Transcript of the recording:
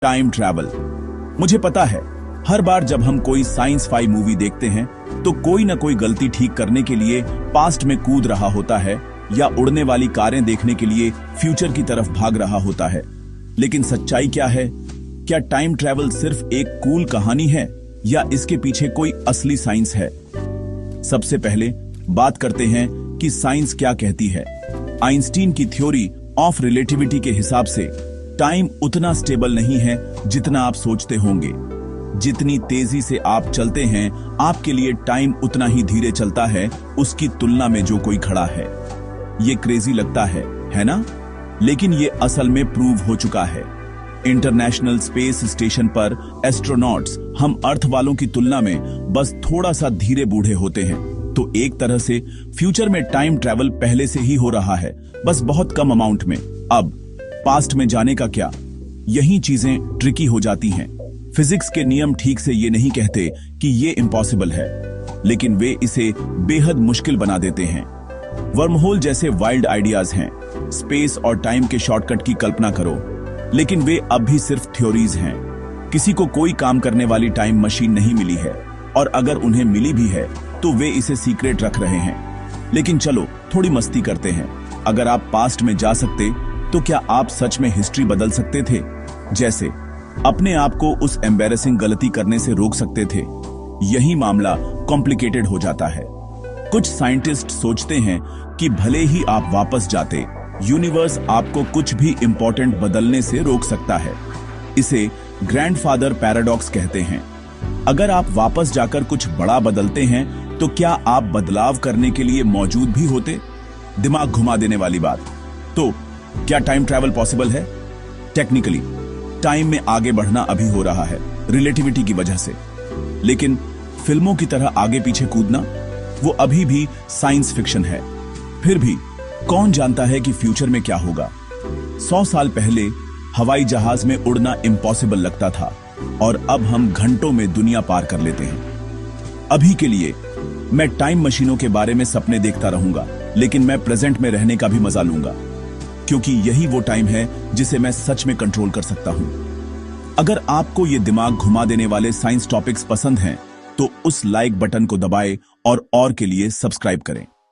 Time travel. मुझे पता है हर बार जब हम कोई साइंस फाई मूवी देखते हैं तो कोई ना कोई गलती ठीक करने के लिए पास्ट में कूद रहा होता है या उड़ने वाली कारें देखने के लिए फ्यूचर की तरफ भाग रहा होता है। लेकिन सच्चाई क्या है? क्या टाइम ट्रैवल सिर्फ एक कूल कहानी है या इसके पीछे कोई असली साइंस है? सबसे पहले बात करते हैं कि साइंस क्या कहती है। आइंस्टीन की थ्योरी ऑफ रिलेटिविटी के हिसाब से टाइम उतना स्टेबल नहीं है जितना आप सोचते होंगे। जितनी तेजी से आप चलते हैं आपके लिए टाइम उतना ही धीरे चलता है उसकी तुलना में जो कोई खड़ा है। ये क्रेजी लगता है ना? लेकिन ये असल में प्रूव हो चुका है। इंटरनेशनल स्पेस स्टेशन पर एस्ट्रोनॉट्स हम अर्थ वालों की तुलना में बस थोड़ा सा धीरे बूढ़े होते हैं। तो एक तरह से फ्यूचर में टाइम ट्रैवल पहले से ही हो रहा है, बस बहुत कम अमाउंट में। अब पास्ट में जाने का क्या? यही चीजें ट्रिकी हो जाती हैं। फिजिक्स के नियम ठीक से ये नहीं कहते कि ये इम्पॉसिबल है, लेकिन वे इसे बेहद मुश्किल बना देते हैं। वर्महोल जैसे वाइल्ड आइडियाज हैं। स्पेस और टाइम के शॉर्टकट की कल्पना करो, लेकिन वे अब भी सिर्फ थ्योरीज हैं। किसी को कोई काम करने वाली टाइम मशीन नहीं मिली है, और अगर उन्हें मिली भी है तो वे इसे सीक्रेट रख रहे हैं। लेकिन चलो थोड़ी मस्ती करते हैं। अगर आप पास्ट में जा सकते तो क्या आप सच में हिस्ट्री बदल सकते थे? जैसे अपने आप को उस एम्बैरेसिंग गलती करने से रोक सकते थे। यही मामला कॉम्प्लिकेटेड हो जाता है। कुछ साइंटिस्ट सोचते हैं कि भले ही आप वापस जाते, यूनिवर्स आपको कुछ भी इंपॉर्टेंट बदलने से रोक सकता है। इसे ग्रैंडफादर पैराडॉक्स कहते हैं। अगर आप वापस जाकर कुछ बड़ा बदलते हैं तो क्या आप बदलाव करने के लिए मौजूद भी होते? दिमाग घुमा देने वाली बात। तो क्या टाइम ट्रैवल पॉसिबल है? टेक्निकली टाइम में आगे बढ़ना अभी हो रहा है रिलेटिविटी की वजह से, लेकिन फिल्मों की तरह आगे पीछे कूदना वो अभी भी साइंस फिक्शन है। फिर भी कौन जानता है कि फ्यूचर में क्या होगा? 100 साल पहले हवाई जहाज में उड़ना इम्पॉसिबल लगता था और अब हम घंटों में दुनिया पार कर लेते हैं। अभी के लिए मैं टाइम मशीनों के बारे में सपने देखता रहूंगा, लेकिन मैं प्रेजेंट में रहने का भी मजा लूंगा, क्योंकि यही वो टाइम है जिसे मैं सच में कंट्रोल कर सकता हूं। अगर आपको ये दिमाग घुमा देने वाले साइंस टॉपिक्स पसंद हैं तो उस लाइक बटन को दबाएं और के लिए सब्सक्राइब करें।